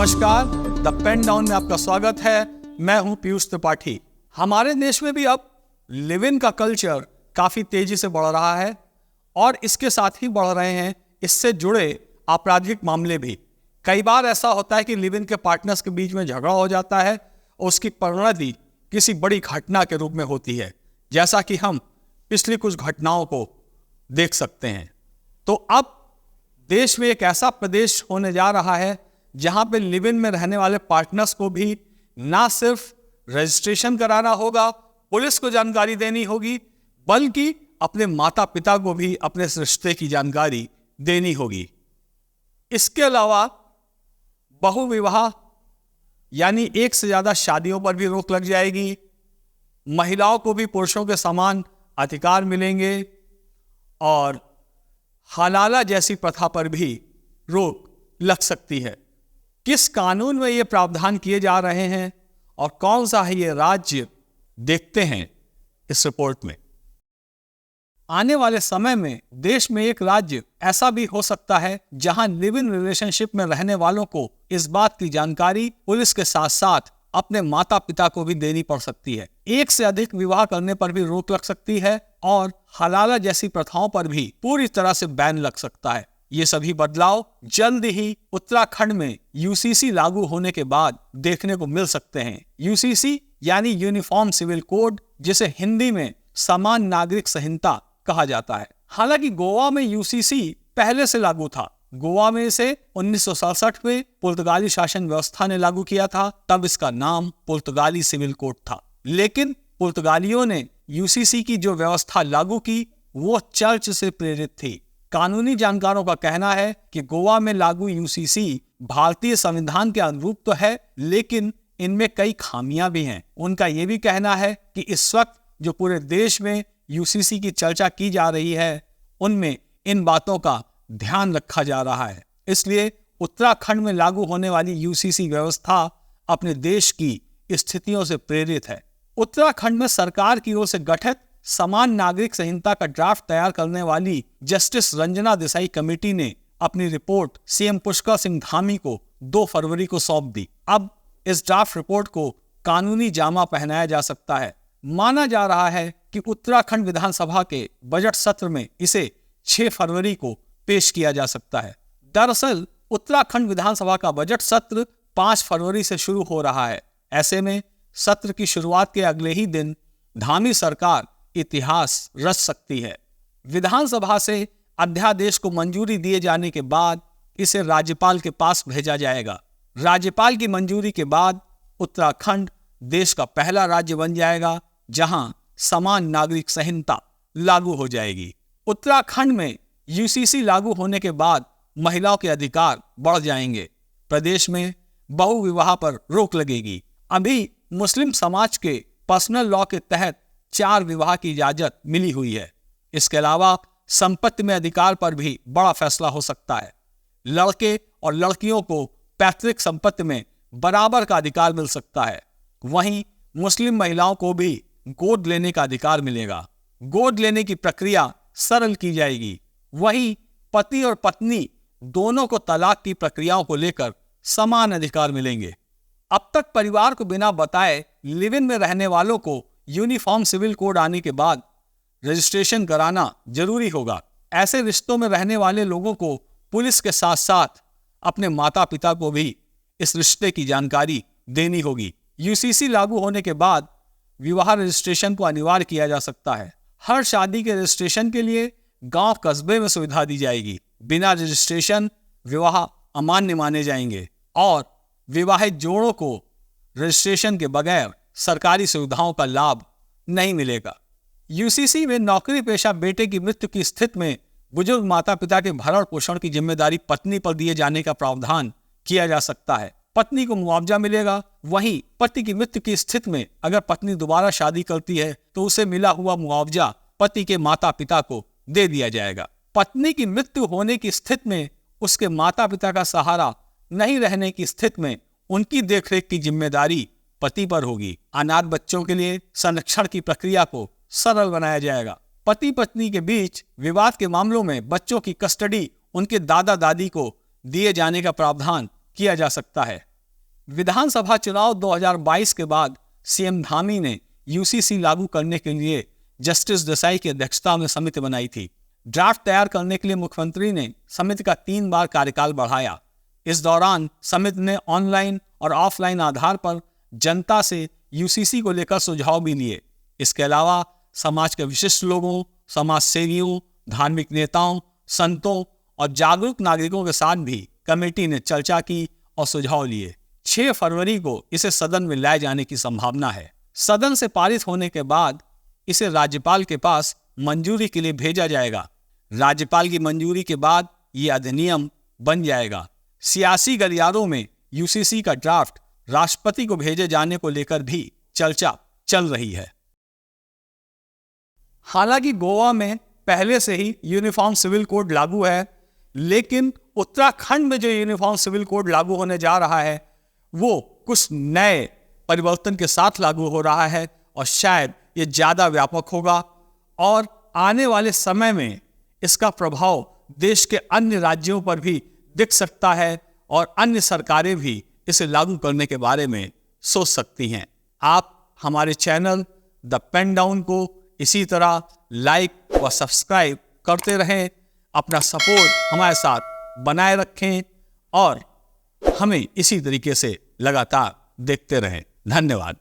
नमस्कार, the pen down में आपका स्वागत है। मैं हूं पीयूष त्रिपाठी। हमारे देश में भी अब लिव इन का कल्चर काफी तेजी से बढ़ रहा है और इसके साथ ही बढ़ रहे हैं इससे जुड़े आपराधिक मामले भी। कई बार ऐसा होता है कि लिव इन के पार्टनर्स के बीच में झगड़ा हो जाता है और उसकी परिणति किसी बड़ी घटना के रूप में होती है, जैसा कि हम पिछली कुछ घटनाओं को देख सकते हैं। तो अब देश में एक ऐसा प्रदेश होने जा रहा है जहां पे लिव इन में रहने वाले पार्टनर्स को भी ना सिर्फ रजिस्ट्रेशन कराना होगा, पुलिस को जानकारी देनी होगी, बल्कि अपने माता पिता को भी अपने इस रिश्ते की जानकारी देनी होगी। इसके अलावा बहुविवाह यानी एक से ज्यादा शादियों पर भी रोक लग जाएगी। महिलाओं को भी पुरुषों के समान अधिकार मिलेंगे और हलाला जैसी प्रथा पर भी रोक लग सकती है। किस कानून में ये प्रावधान किए जा रहे हैं और कौन सा है ये राज्य, देखते हैं इस रिपोर्ट में। आने वाले समय में देश में एक राज्य ऐसा भी हो सकता है जहां लिव इन रिलेशनशिप में रहने वालों को इस बात की जानकारी पुलिस के साथ साथ अपने माता पिता को भी देनी पड़ सकती है। एक से अधिक विवाह करने पर भी रोक लग सकती है और हलाला जैसी प्रथाओं पर भी पूरी तरह से बैन लग सकता है। ये सभी बदलाव जल्द ही उत्तराखंड में यूसीसी लागू होने के बाद देखने को मिल सकते हैं। यूसीसी यानी यूनिफॉर्म सिविल कोड, जिसे हिंदी में समान नागरिक संहिता कहा जाता है। हालांकि गोवा में यूसीसी पहले से लागू था। गोवा में इसे 1967 में पुर्तगाली शासन व्यवस्था ने लागू किया था, तब इसका नाम पुर्तगाली सिविल कोड था। लेकिन पुर्तगालियों ने यूसीसी की जो व्यवस्था लागू की वो चर्च से प्रेरित थी। कानूनी जानकारों का कहना है कि गोवा में लागू यूसीसी भारतीय संविधान के अनुरूप तो है, लेकिन इनमें कई खामियां भी हैं। उनका यह भी कहना है कि इस वक्त जो पूरे देश में यूसीसी की चर्चा की जा रही है, उनमें इन बातों का ध्यान रखा जा रहा है। इसलिए उत्तराखंड में लागू होने वाली यूसीसी व्यवस्था अपने देश की स्थितियों से प्रेरित है। उत्तराखंड में सरकार की ओर से गठित समान नागरिक संहिता का ड्राफ्ट तैयार करने वाली जस्टिस रंजना देसाई कमेटी ने अपनी रिपोर्ट सीएम पुष्कर सिंह धामी को 2 फरवरी को सौंप दी। अब इस ड्राफ्ट रिपोर्ट को कानूनी जामा पहनाया जा सकता है। माना जा रहा है कि उत्तराखंड विधानसभा के बजट सत्र में इसे 6 फरवरी को पेश किया जा सकता है। दरअसल उत्तराखंड विधानसभा का बजट सत्र 5 फरवरी से शुरू हो रहा है। ऐसे में सत्र की शुरुआत के अगले ही दिन धामी सरकार इतिहास रच सकती है। विधानसभा से अध्यादेश को मंजूरी दिए जाने के बाद इसे राज्यपाल के पास भेजा जाएगा। राज्यपाल की मंजूरी के बाद उत्तराखंड देश का पहला राज्य बन जाएगा जहां समान नागरिक संहिता लागू हो जाएगी। उत्तराखंड में यूसीसी लागू होने के बाद महिलाओं के अधिकार बढ़ जाएंगे। प्रदेश में बहुविवाह पर रोक लगेगी। अभी मुस्लिम समाज के पर्सनल लॉ के तहत 4 विवाह की इजाजत मिली हुई है। इसके अलावा संपत्ति में अधिकार पर भी बड़ा फैसला हो सकता है। लड़के और लड़कियों को पैतृक संपत्ति में बराबर का अधिकार मिल सकता है। वहीं मुस्लिम महिलाओं को भी गोद लेने का अधिकार मिलेगा। गोद लेने की प्रक्रिया सरल की जाएगी। वहीं पति और पत्नी दोनों को तलाक की प्रक्रियाओं को लेकर समान अधिकार मिलेंगे। अब तक परिवार को बिना बताए लिव इन में रहने वालों को यूनिफॉर्म सिविल कोड आने के बाद रजिस्ट्रेशन कराना जरूरी होगा। ऐसे रिश्तों में रहने वाले लोगों को पुलिस के साथ साथ अपने माता पिता को भी इस रिश्ते की जानकारी देनी होगी। यूसीसी लागू होने के बाद विवाह रजिस्ट्रेशन को अनिवार्य किया जा सकता है। हर शादी के रजिस्ट्रेशन के लिए गांव कस्बे में सुविधा दी जाएगी। बिना रजिस्ट्रेशन विवाह अमान्य माने जाएंगे और विवाहित जोड़ों को रजिस्ट्रेशन के बगैर सरकारी सुविधाओं का लाभ नहीं मिलेगा। यूसीसी में नौकरी पेशा बेटे की मृत्यु की स्थिति में बुजुर्ग माता पिता के भरण पोषण की जिम्मेदारी पत्नी पर दिए जाने का प्रावधान किया जा सकता है। पत्नी को मुआवजा मिलेगा। वहीं पति की मृत्यु की स्थिति में अगर पत्नी दोबारा शादी करती है तो उसे मिला हुआ मुआवजा पति के माता पिता को दे दिया जाएगा। पत्नी की मृत्यु होने की स्थिति में उसके माता पिता का सहारा नहीं रहने की स्थिति में उनकी देखरेख की जिम्मेदारी पति पर होगी। अनाथ बच्चों के लिए संरक्षण की प्रक्रिया को सरल बनाया जाएगा। पति पत्नी के बीच विवाद के मामलों में बच्चों की कस्टडी उनके दादा दादी को दिए जाने का प्रावधान किया जा सकता है। विधानसभा चुनाव 2022 के बाद सीएम धामी ने यूसीसी लागू करने के लिए जस्टिस देसाई की अध्यक्षता में समिति बनाई थी। ड्राफ्ट तैयार करने के लिए मुख्यमंत्री ने समिति का 3 बार कार्यकाल बढ़ाया। इस दौरान समिति ने ऑनलाइन और ऑफलाइन आधार पर जनता से यूसीसी को लेकर सुझाव भी लिए। इसके अलावा समाज के विशिष्ट लोगों, समाज सेवियों, धार्मिक नेताओं, संतों और जागरूक नागरिकों के साथ भी कमेटी ने चर्चा की और सुझाव लिए। 6 फरवरी को इसे सदन में लाए जाने की संभावना है। सदन से पारित होने के बाद इसे राज्यपाल के पास मंजूरी के लिए भेजा जाएगा। राज्यपाल की मंजूरी के बाद ये अधिनियम बन जाएगा। सियासी गलियारों में यूसीसी का ड्राफ्ट राष्ट्रपति को भेजे जाने को लेकर भी चर्चा चल रही है। हालांकि गोवा में पहले से ही यूनिफॉर्म सिविल कोड लागू है, लेकिन उत्तराखंड में जो यूनिफॉर्म सिविल कोड लागू होने जा रहा है वो कुछ नए परिवर्तन के साथ लागू हो रहा है और शायद ये ज़्यादा व्यापक होगा और आने वाले समय में इसका प्रभाव देश के अन्य राज्यों पर भी दिख सकता है और अन्य सरकारें भी इसे लागू करने के बारे में सोच सकती हैं। आप हमारे चैनल द पेन डाउन को इसी तरह लाइक व सब्सक्राइब करते रहें, अपना सपोर्ट हमारे साथ बनाए रखें और हमें इसी तरीके से लगातार देखते रहें। धन्यवाद।